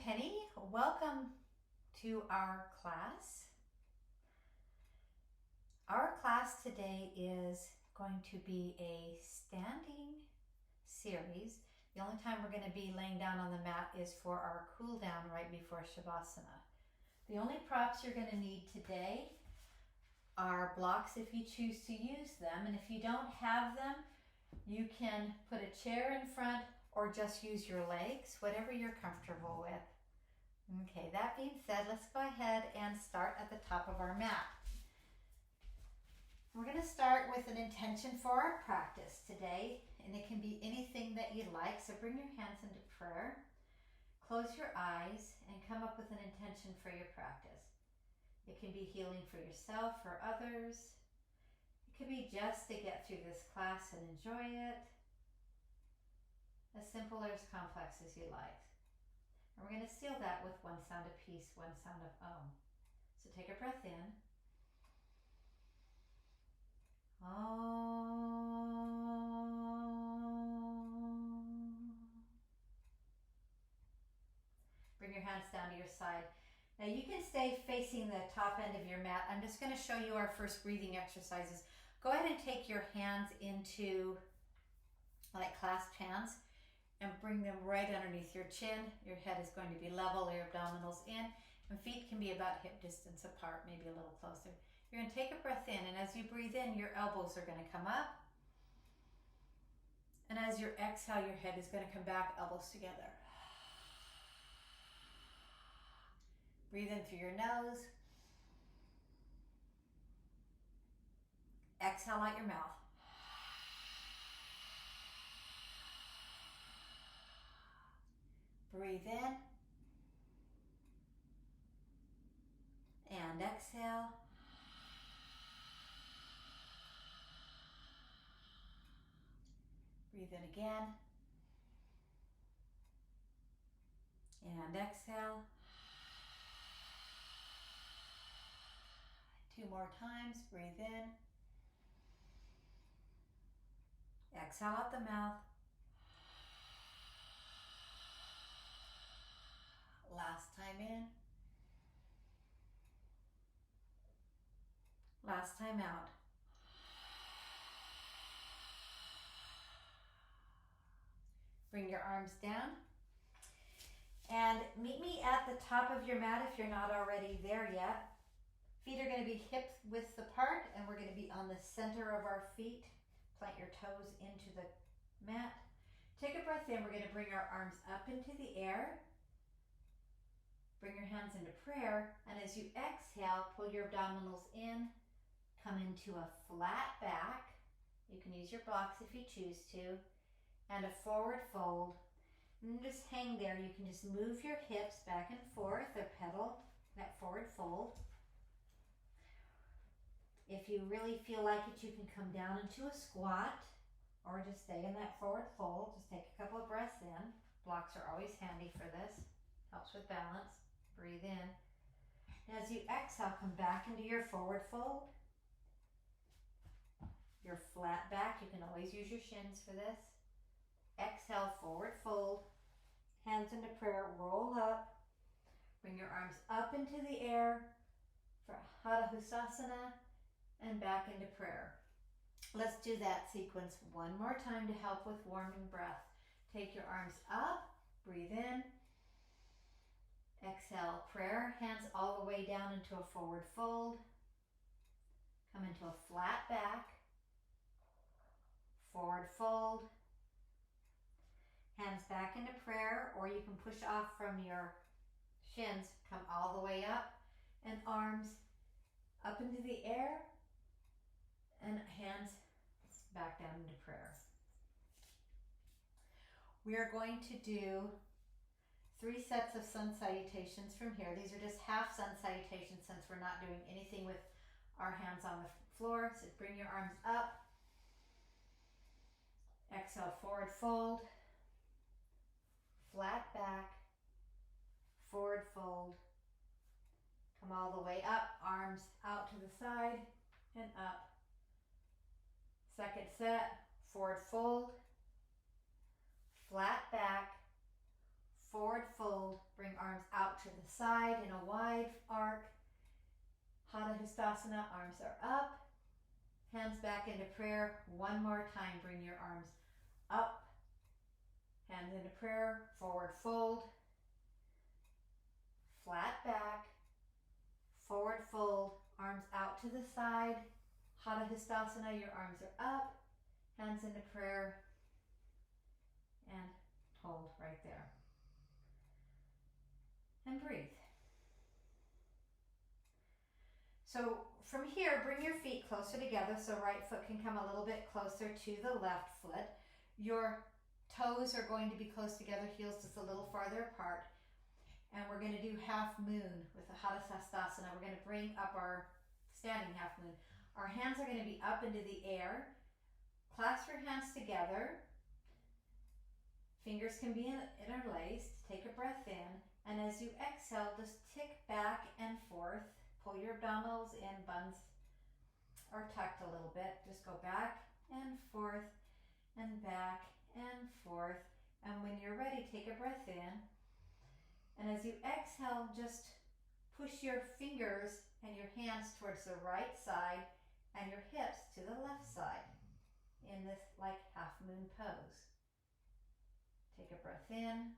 Penny. Welcome to our class. Our class today is going to be a standing series. The only time we're going to be laying down on the mat is for our cool down right before Shavasana. The only props you're going to need today are blocks if you choose to use them, and if you don't have them, you can put a chair in front or just use your legs, whatever you're comfortable with. Okay, that being said, let's go ahead and start at the top of our mat. We're going to start with an intention for our practice today, and it can be anything that you like. So bring your hands into prayer, close your eyes, and come up with an intention for your practice. It can be healing for yourself or others. It could be just to get through this class and enjoy it. As simple or as complex as you like. And we're going to seal that with one sound of peace, one sound of Om. So take a breath in. Om. Bring your hands down to your side. Now you can stay facing the top end of your mat. I'm just going to show you our first breathing exercises. Go ahead and take your hands into like clasped hands and bring them right underneath your chin. Your head is going to be level, your abdominals in, and feet can be about hip distance apart, maybe a little closer. You're going to take a breath in, and as you breathe in, your elbows are going to come up. And as you exhale, your head is going to come back, elbows together. Breathe in through your nose. Exhale out your mouth. Breathe in and exhale. Breathe in again and exhale. 2 more times. Breathe in. Exhale out the mouth. Last time in. Last time out. Bring your arms down. And meet me at the top of your mat if you're not already there yet. Feet are going to be hip width apart, and we're going to be on the center of our feet. Plant your toes into the mat. Take a breath in. We're going to bring our arms up into the air. Bring your hands into prayer, and as you exhale, pull your abdominals in, come into a flat back. You can use your blocks if you choose to, and a forward fold. And just hang there. You can just move your hips back and forth or pedal that forward fold. If you really feel like it, you can come down into a squat or just stay in that forward fold. Just take a couple of breaths in. Blocks are always handy for this. Helps with balance. Breathe in. As you exhale, come back into your forward fold. Your flat back, you can always use your shins for this. Exhale, forward fold. Hands into prayer, roll up. Bring your arms up into the air for Hatha and back into prayer. Let's do that sequence one more time to help with warming breath. Take your arms up, breathe in. Exhale, prayer, hands all the way down into a forward fold. Come into a flat back. Forward fold. Hands back into prayer, or you can push off from your shins, come all the way up, and arms up into the air, and hands back down into prayer. We are going to do 3 sets of sun salutations from here. These are just half sun salutations since we're not doing anything with our hands on the floor. So bring your arms up. Exhale, forward fold. Flat back. Forward fold. Come all the way up. Arms out to the side and up. Second set. Forward fold. Flat back. Forward fold, bring arms the side in a wide arc. Hatha arms are up. Hands back into prayer. One more time, bring your arms up. Hands into prayer, forward fold. Flat back. Forward fold, arms out to the side. Hatha your arms are up. Hands into prayer. And hold right there. And breathe. So from here, bring your feet closer together so right foot can come a little bit closer to the left foot. Your toes are going to be close together, heels just a little farther apart. And we're going to do half moon with the Hatha Sastasana. We're going to bring up our standing half moon. Our hands are going to be up into the air. Clasp your hands together. Fingers can be interlaced. Take a breath in. And as you exhale, just tick back and forth. Pull your abdominals in, buns are tucked a little bit. Just go back and forth and back and forth. And when you're ready, take a breath in. And as you exhale, just push your fingers and your hands towards the right side and your hips to the left side in this like half moon pose. Take a breath in.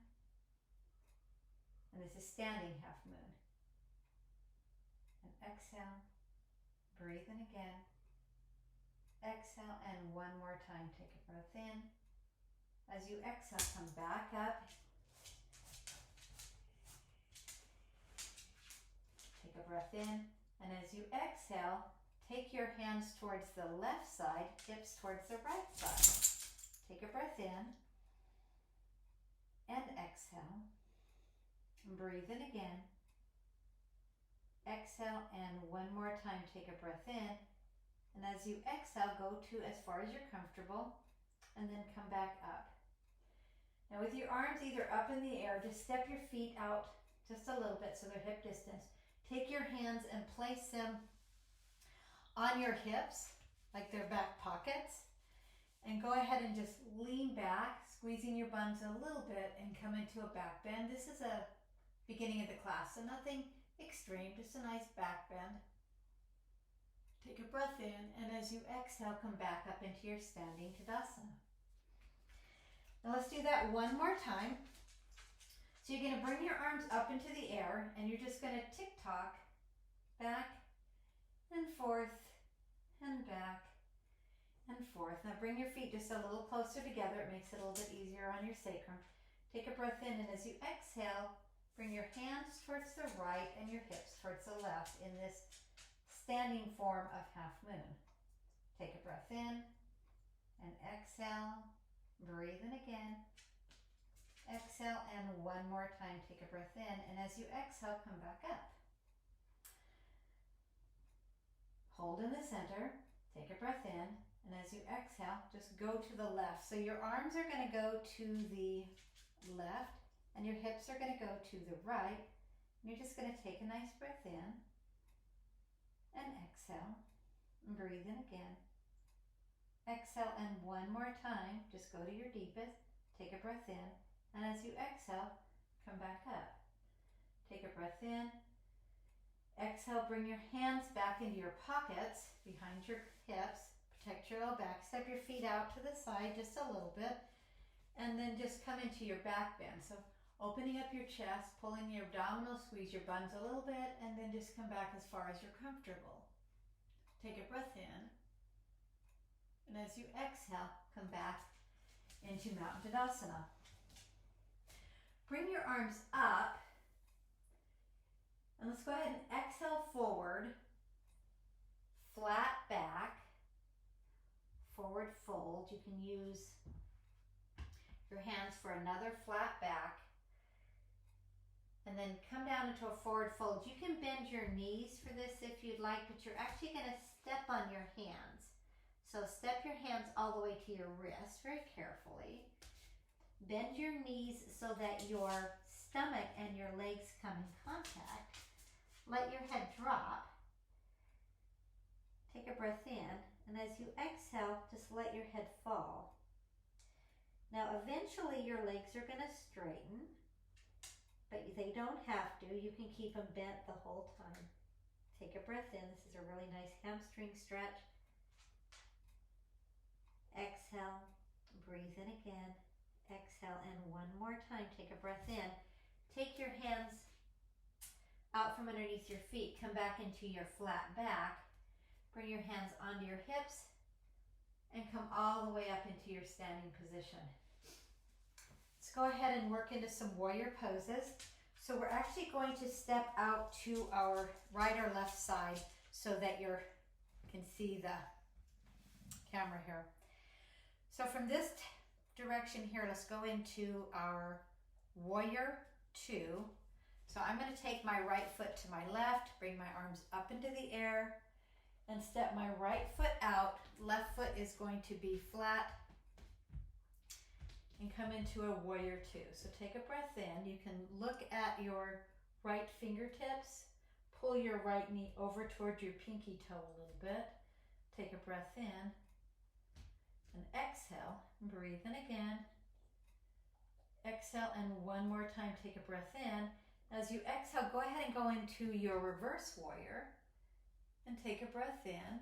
And this is standing half moon. And exhale, breathe in again. Exhale, and one more time, take a breath in. As you exhale, come back up. Take a breath in, and as you exhale, take your hands towards the left side, hips towards the right side. Take a breath in, and exhale. And breathe in again. Exhale, and one more time, take a breath in. And as you exhale, go to as far as you're comfortable, and then come back up. Now with your arms either up in the air, just step your feet out just a little bit so they're hip distance. Take your hands and place them on your hips, like they're back pockets. And go ahead and just lean back, squeezing your buns a little bit, and come into a back bend. This is a beginning of the class, so nothing extreme, just a nice back bend. Take a breath in, and as you exhale, come back up into your standing Tadasana. Now let's do that one more time. So you're going to bring your arms up into the air, and you're just going to tick-tock back and forth and back and forth. Now bring your feet just a little closer together. It makes it a little bit easier on your sacrum. Take a breath in, and as you exhale, bring your hands towards the right and your hips towards the left in this standing form of half moon. Take a breath in and exhale. Breathe in again. Exhale, and one more time, take a breath in. And as you exhale, come back up. Hold in the center. Take a breath in. And as you exhale, just go to the left. So your arms are going to go to the left. And your hips are going to go to the right. And you're just going to take a nice breath in and exhale. And breathe in again. Exhale, and one more time, just go to your deepest. Take a breath in. And as you exhale, come back up. Take a breath in. Exhale, bring your hands back into your pockets behind your hips. Protect your low back. Step your feet out to the side just a little bit. And then just come into your back bend. So opening up your chest, pulling your abdominals, squeeze your buns a little bit, and then just come back as far as you're comfortable. Take a breath in. And as you exhale, come back into Mountain Tadasana. Bring your arms up. And let's go ahead and exhale forward. Flat back. Forward fold. You can use your hands for another flat back. And then come down into a forward fold. You can bend your knees for this if you'd like, but you're actually going to step on your hands. So step your hands all the way to your wrist very carefully. Bend your knees so that your stomach and your legs come in contact. Let your head drop. Take a breath in, and as you exhale, just let your head fall. Now eventually your legs are going to straighten. but they don't have to. You can keep them bent the whole time. Take a breath in. This is a really nice hamstring stretch. Exhale, breathe in again. Exhale, and one more time, take a breath in. Take your hands out from underneath your feet. Come back into your flat back. Bring your hands onto your hips and come all the way up into your standing position. Let's go ahead and work into some warrior poses. So we're actually going to step out to our right or left side so that you can see the camera here. So from this direction here, let's go into our warrior 2. So I'm going to take my right foot to my left, bring my arms up into the air, and step my right foot out. Left foot is going to be flat and come into a warrior 2. So take a breath in. You can look at your right fingertips, pull your right knee over towards your pinky toe a little bit. Take a breath in and exhale. Breathe in again. Exhale, and one more time, take a breath in. As you exhale, go ahead and go into your reverse warrior and take a breath in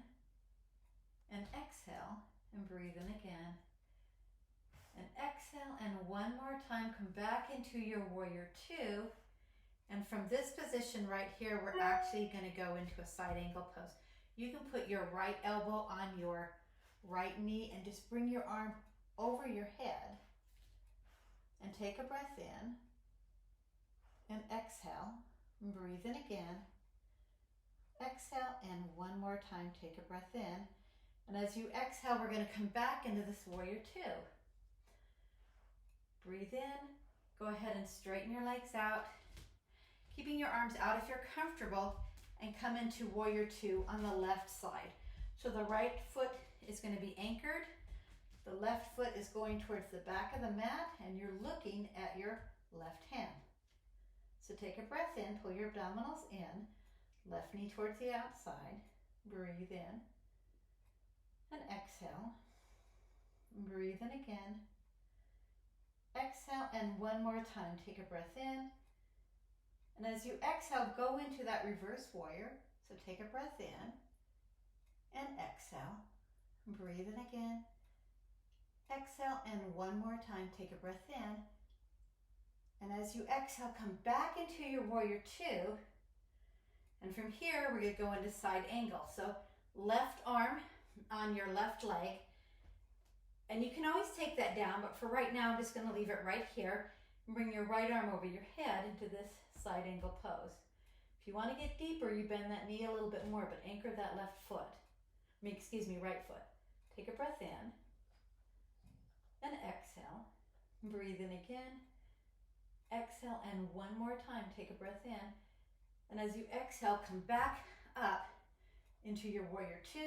and exhale and breathe in again. And exhale, and one more time, come back into your warrior 2. And from this position right here, we're actually going to go into a side angle pose. You can put your right elbow on your right knee and just bring your arm over your head and take a breath in and exhale and breathe in again. Exhale, and one more time, take a breath in. And as you exhale, we're going to come back into this warrior 2. Breathe in, go ahead and straighten your legs out, keeping your arms out if you're comfortable, and come into warrior 2 on the left side. So the right foot is going to be anchored, the left foot is going towards the back of the mat, and you're looking at your left hand. So take a breath in, pull your abdominals in, left knee towards the outside, breathe in, and exhale, breathe in again, exhale, and one more time, take a breath in, and as you exhale, go into that reverse warrior. So take a breath in, and exhale, breathe in again, exhale, and one more time, take a breath in, and as you exhale, come back into your warrior 2, and from here, we're going to go into side angle. So left arm on your left leg, and you can always take that down, but for right now, I'm just going to leave it right here, and bring your right arm over your head into this side angle pose. If you want to get deeper, you bend that knee a little bit more, but anchor that left foot. Right foot. Take a breath in and exhale. Breathe in again. Exhale, and one more time, take a breath in. And as you exhale, come back up into your warrior 2.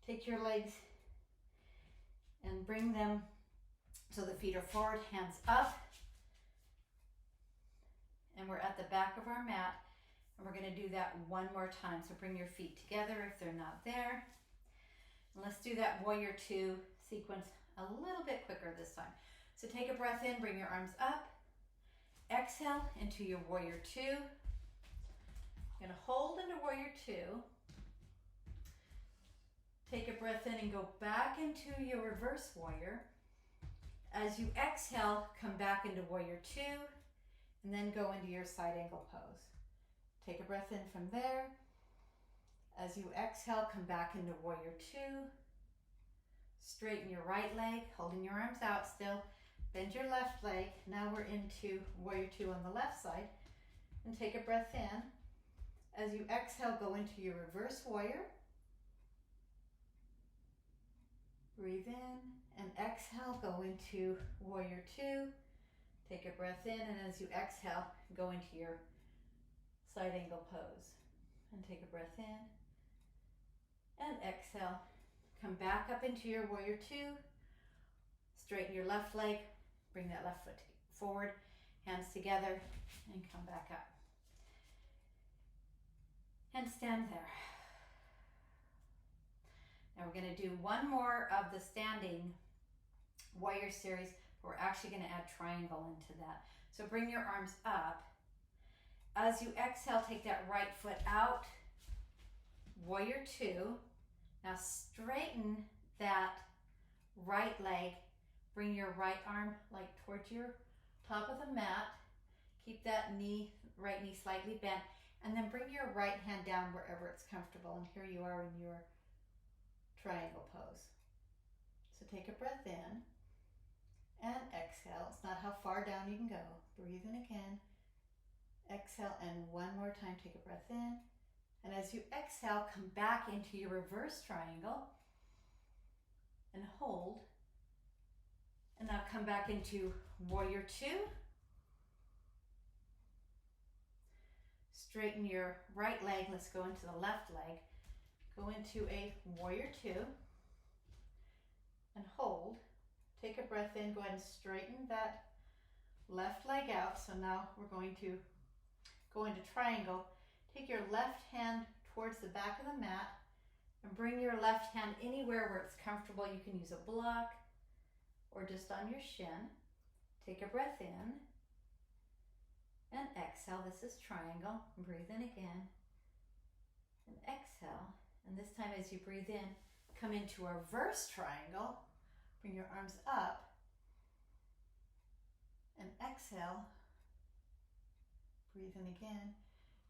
Take your legs and bring them so the feet are forward, hands up. And we're at the back of our mat, and we're going to do that one more time. So bring your feet together if they're not there. And let's do that warrior 2 sequence a little bit quicker this time. So take a breath in, bring your arms up. Exhale into your warrior 2. You're going to hold into warrior 2. Take a breath in and go back into your reverse warrior. As you exhale, come back into warrior 2. And then go into your side angle pose. Take a breath in from there. As you exhale, come back into warrior 2. Straighten your right leg, holding your arms out still. Bend your left leg. Now we're into warrior 2 on the left side. And take a breath in. As you exhale, go into your reverse warrior. Breathe in and exhale, go into warrior 2. Take a breath in, and as you exhale, go into your side angle pose. And take a breath in and exhale. Come back up into your warrior 2. Straighten your left leg. Bring that left foot forward, hands together, and come back up. And stand there. Now we're going to do one more of the standing warrior series. We're actually going to add triangle into that. So bring your arms up. As you exhale, take that right foot out. Warrior two. Now straighten that right leg. Bring your right arm like towards your top of the mat. Keep that knee, right knee slightly bent. And then bring your right hand down wherever it's comfortable. And here you are in your triangle pose. So take a breath in and exhale. It's not how far down you can go. Breathe in again. Exhale, and one more time, take a breath in. And as you exhale, come back into your reverse triangle and hold. And now come back into warrior two. Straighten your right leg. Let's go into the left leg. Go into a warrior two and hold. Take a breath in. Go ahead and straighten that left leg out. So now we're going to go into triangle. Take your left hand towards the back of the mat and bring your left hand anywhere where it's comfortable. You can use a block or just on your shin. Take a breath in and exhale. This is triangle. Breathe in again and exhale. And this time as you breathe in, come into a reverse triangle. Bring your arms up and exhale. Breathe in again.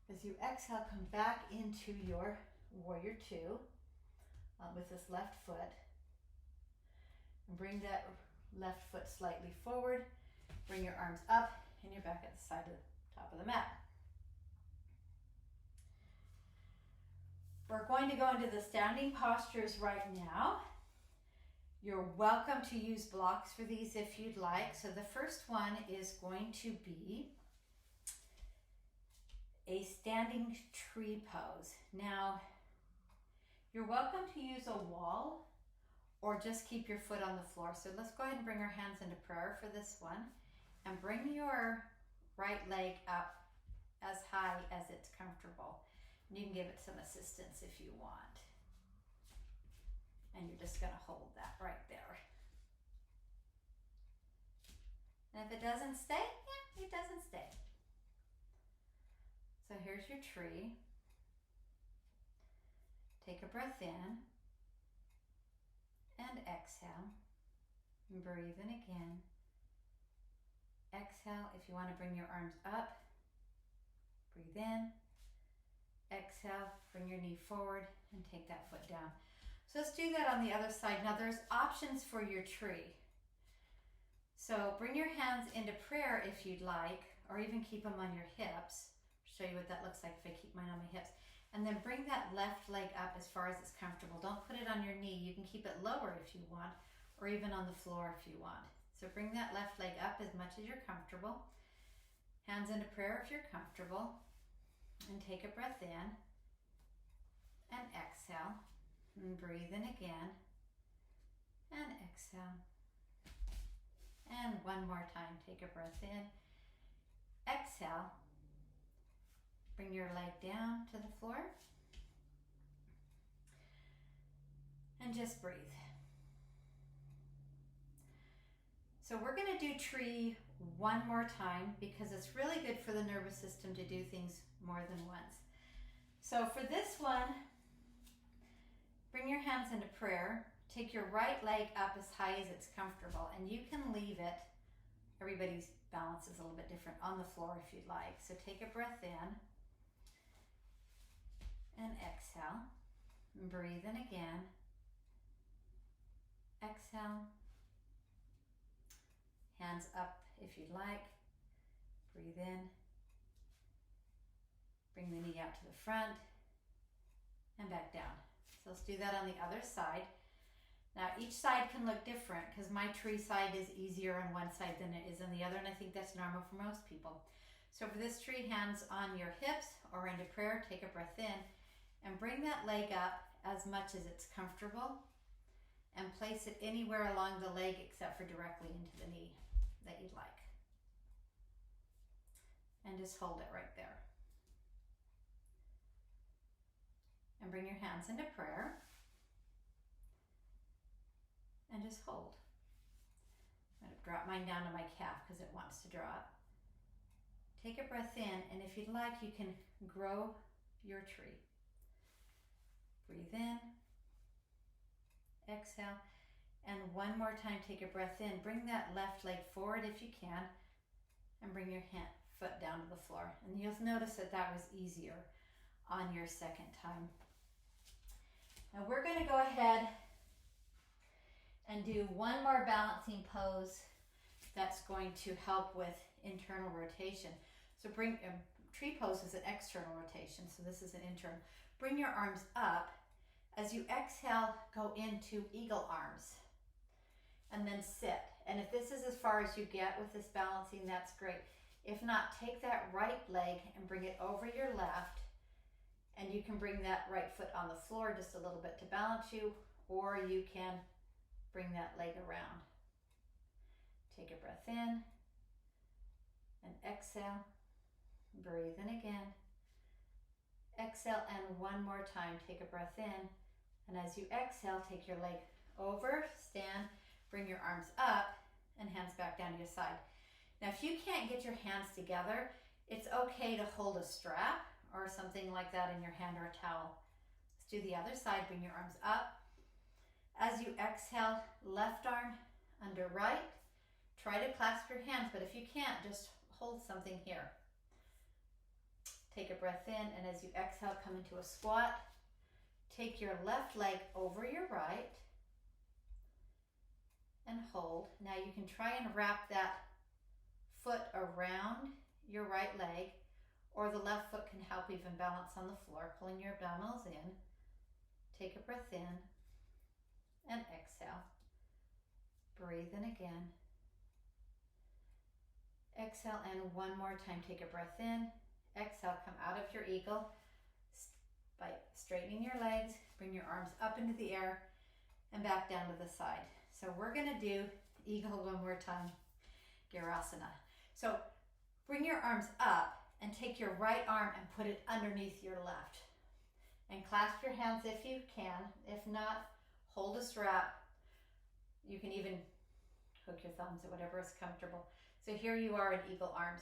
As you exhale, come back into your warrior two with this left foot. And bring that left foot slightly forward. Bring your arms up and you're back at the side of the top of the mat. We're going to go into the standing postures right now. You're welcome to use blocks for these if you'd like. So the first one is going to be a standing tree pose. Now, you're welcome to use a wall or just keep your foot on the floor. So let's go ahead and bring our hands into prayer for this one and bring your right leg up as high as it's comfortable. And you can give it some assistance if you want. And you're just gonna hold that right there. And if it doesn't stay, yeah, it doesn't stay. So here's your tree. Take a breath in and exhale. And breathe in again. Exhale. If you want to bring your arms up, breathe in. Exhale, bring your knee forward and take that foot down. So let's do that on the other side. Now there's options for your tree. So bring your hands into prayer if you'd like, or even keep them on your hips. Show you what that looks like if I keep mine on my hips. And then bring that left leg up as far as it's comfortable. Don't put it on your knee. You can keep it lower if you want, or even on the floor if you want. So bring that left leg up as much as you're comfortable. Hands into prayer if you're comfortable. And take a breath in and exhale. And breathe in again and exhale. And one more time, take a breath in. Exhale. Bring your leg down to the floor and just breathe. So we're going to do tree one more time because it's really good for the nervous system to do things more than once. So for this one, bring your hands into prayer. Take your right leg up as high as it's comfortable, and you can leave it. Everybody's balance is a little bit different on the floor if you'd like. So take a breath in and exhale. And breathe in again. Exhale. Hands up if you'd like. Breathe in. Bring the knee out to the front and back down. So let's do that on the other side. Now each side can look different because my tree side is easier on one side than it is on the other, and I think that's normal for most people. So for this tree, hands on your hips or into prayer, take a breath in and bring that leg up as much as it's comfortable and place it anywhere along the leg except for directly into the knee that you'd like. And just hold it right there. And bring your hands into prayer and just hold. I'm going to drop mine down to my calf because it wants to drop. take a breath in, and if you'd like, you can grow your tree. Breathe in, exhale, and one more time, take a breath in. Bring that left leg forward if you can, and bring your foot down to the floor. And you'll notice that that was easier on your second time. Now we're going to go ahead and do one more balancing pose that's going to help with internal rotation. So bring, tree pose is an external rotation, so this is an internal. Bring your arms up. As you exhale, go into eagle arms and then sit. And if this is as far as you get with this balancing, that's great. If not, take that right leg and bring it over your left, and you can bring that right foot on the floor just a little bit to balance you, or you can bring that leg around. Take a breath in and exhale. Breathe in again. Exhale, and one more time, take a breath in. And as you exhale, take your leg over, stand, bring your arms up, and hands back down to your side. Now, if you can't get your hands together, it's okay to hold a strap or something like that in your hand, or a towel. Let's do the other side. Bring your arms up. As you exhale, left arm under right. Try to clasp your hands, but if you can't, just hold something here. Take a breath in, and as you exhale, come into a squat. Take your left leg over your right and hold. Now you can try and wrap that foot around your right leg, or the left foot can help even balance on the floor, pulling your abdominals in. Take a breath in and exhale. Breathe in again. Exhale, and one more time, take a breath in. Exhale, come out of your eagle by straightening your legs, bring your arms up into the air and back down to the side. So we're gonna do eagle one more time, Girasana. So bring your arms up and take your right arm and put it underneath your left. And clasp your hands if you can. If not, hold a strap. You can even hook your thumbs or whatever is comfortable. So here you are in eagle arms.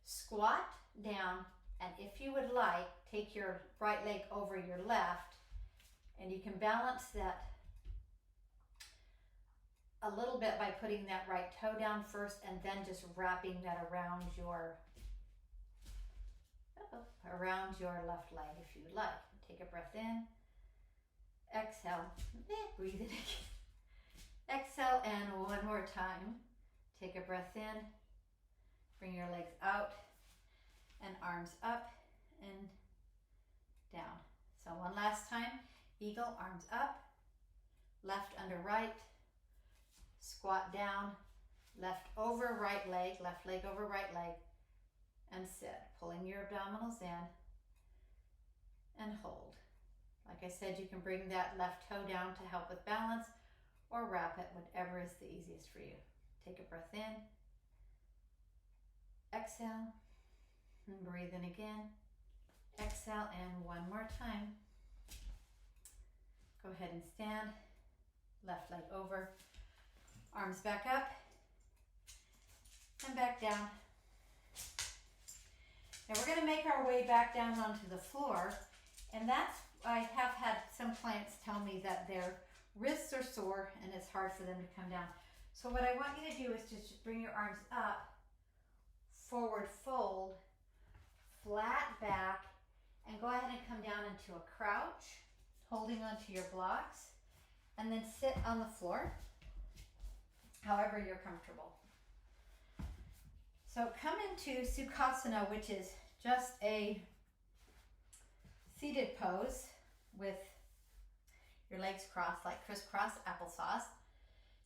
Squat down, and if you would like, take your right leg over your left, and you can balance that a little bit by putting that right toe down first, and then just wrapping that around your left leg if you would like. Take a breath in, exhale, breathe it again. Exhale, and one more time. Take a breath in, bring your legs out, and arms up and down. So one last time, eagle, arms up, left under right, squat down, left over right leg, left leg over right leg, and sit, pulling your abdominals in and hold. Like I said, you can bring that left toe down to help with balance, or wrap it, whatever is the easiest for you. Take a breath in, exhale, and breathe in again. Exhale, and one more time. Go ahead and stand, left leg over, arms back up, and back down. Now we're going to make our way back down onto the floor, and that's, I have had some clients tell me that their wrists are sore and it's hard for them to come down. So what I want you to do is just bring your arms up, forward fold, flat back, and go ahead and come down into a crouch, holding onto your blocks, and then sit on the floor, however you're comfortable. So come into Sukhasana, which is just a seated pose with your legs crossed like crisscross applesauce.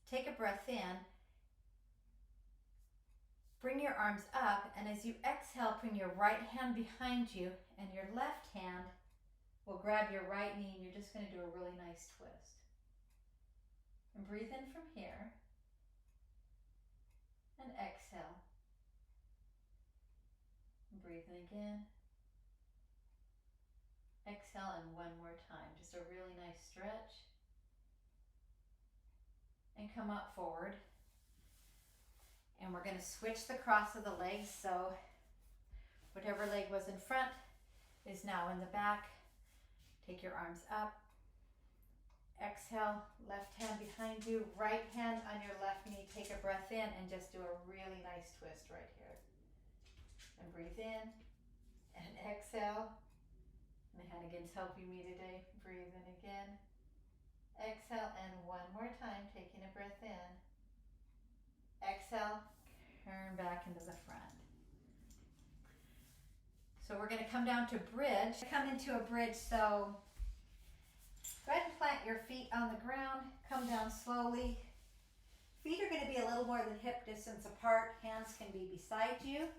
Take a breath in, bring your arms up, and as you exhale, bring your right hand behind you, and your left hand will grab your right knee, and you're just going to do a really nice twist. And breathe in from here, and exhale. And breathe in again. Exhale, and one more time. Just a really nice stretch. And come up forward. And we're going to switch the cross of the legs. So Whatever leg was in front is now in the back. Take your arms up. Exhale, left hand behind you, right hand on your left knee. Take a breath in and just do a really nice twist right here. And breathe in and exhale. And the Hannigan's helping me today. Breathe in again. Exhale, and one more time, taking a breath in. Exhale, turn back into the front. So we're going to come down to bridge. Come into a bridge, so go ahead and plant your feet on the ground. Come down slowly. Feet are going to be a little more than hip distance apart. Hands can be beside you.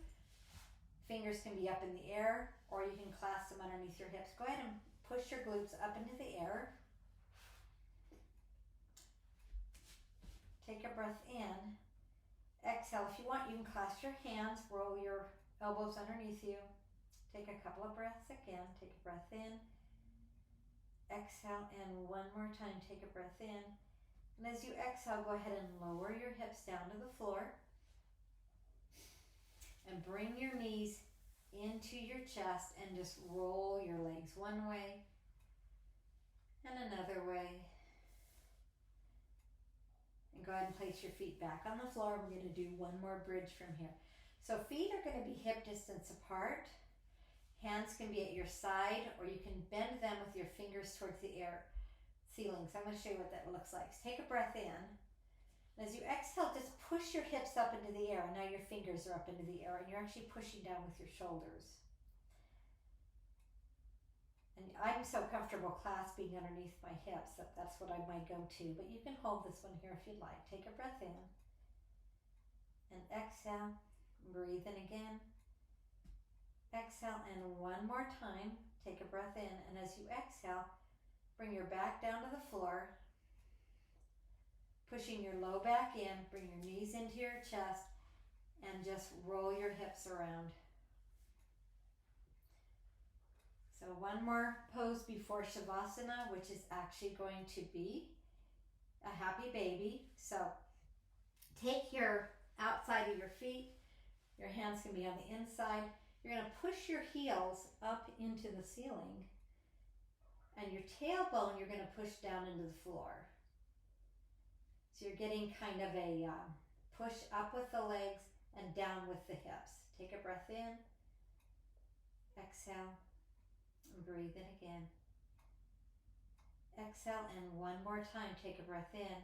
Fingers can be up in the air, or you can clasp them underneath your hips. Go ahead and push your glutes up into the air. Take a breath in. Exhale. If you want, you can clasp your hands, roll your elbows underneath you. Take a couple of breaths again. Take a breath in. Exhale, and one more time, take a breath in. And as you exhale, go ahead and lower your hips down to the floor. And bring your knees into your chest and just roll your legs one way and another way. And go ahead and place your feet back on the floor. We're going to do one more bridge from here. So feet are going to be hip distance apart. Hands can be at your side, or you can bend them with your fingers towards the air ceiling. So I'm going to show you what that looks like. So take a breath in. And as you exhale, just push your hips up into the air. And now your fingers are up into the air, and you're actually pushing down with your shoulders. And I'm so comfortable clasping underneath my hips that that's what I might go to. But you can hold this one here if you'd like. Take a breath in. And exhale. Breathe in again. Exhale, and one more time. Take a breath in. And as you exhale, bring your back down to the floor. Pushing your low back in. Bring your knees into your chest. And just roll your hips around. So one more pose before Shavasana, which is actually going to be a happy baby. So take your outside of your feet. Your hands can be on the inside. You're going to push your heels up into the ceiling. And your tailbone, you're going to push down into the floor. So you're getting kind of a push up with the legs and down with the hips. Take a breath in. Exhale. And breathe in again. Exhale, and one more time, take a breath in.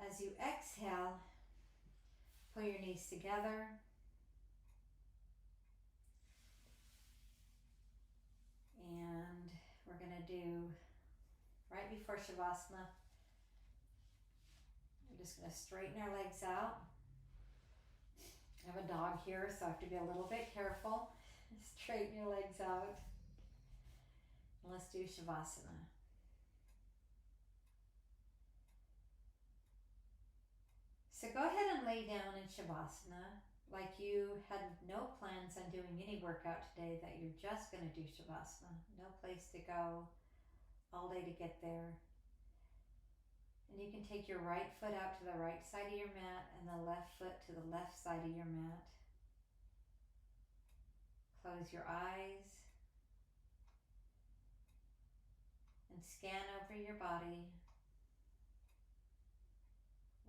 As you exhale, pull your knees together. And we're going to do, right before Shavasana, we're just going to straighten our legs out. I have a dog here, so I have to be a little bit careful. Straighten your legs out. And let's do Shavasana. So go ahead and lay down in Shavasana like you had no plans on doing any workout today, that you're just going to do Shavasana. No place to go, all day to get there. And you can take your right foot out to the right side of your mat and the left foot to the left side of your mat. Close your eyes and scan over your body.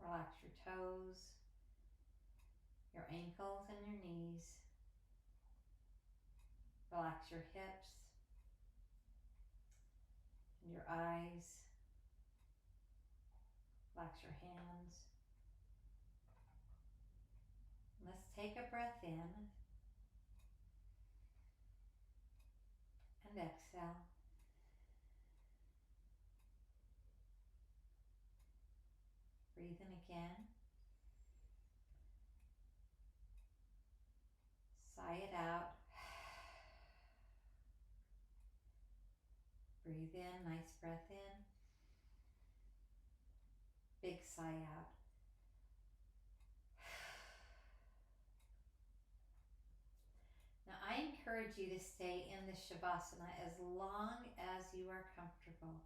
Relax your toes, your ankles and your knees. Relax your hips and your eyes. Relax your hands. Let's take a breath in and exhale. Breathe in again. Sigh it out. Breathe in, nice breath in. Big sigh out. Now I encourage you to stay in the Shavasana as long as you are comfortable.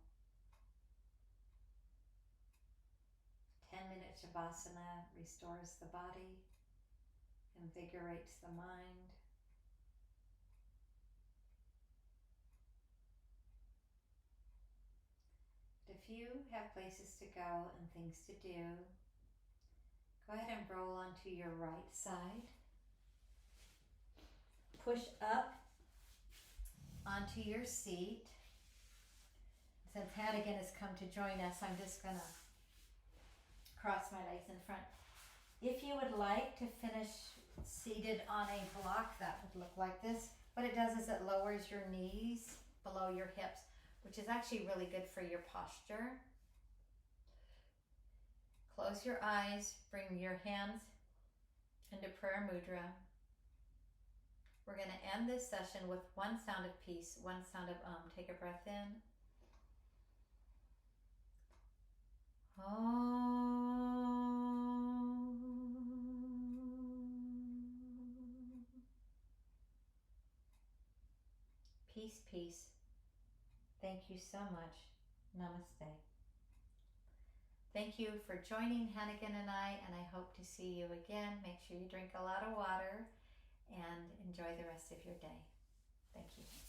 10-minute Shavasana restores the body, invigorates the mind, if you have places to go and things to do, go ahead and roll onto your right side. Push up onto your seat. Since Hannigan has come to join us, I'm just going to cross my legs in front. If you would like to finish seated on a block, that would look like this. What it does is it lowers your knees below your hips, which is actually really good for your posture. Close your eyes, bring your hands into prayer mudra. We're going to end this session with one sound of peace, one sound of Take a breath in. Peace, peace. Thank you so much. Namaste. Thank you for joining Hannigan and I hope to see you again. Make sure you drink a lot of water and enjoy the rest of your day. Thank you.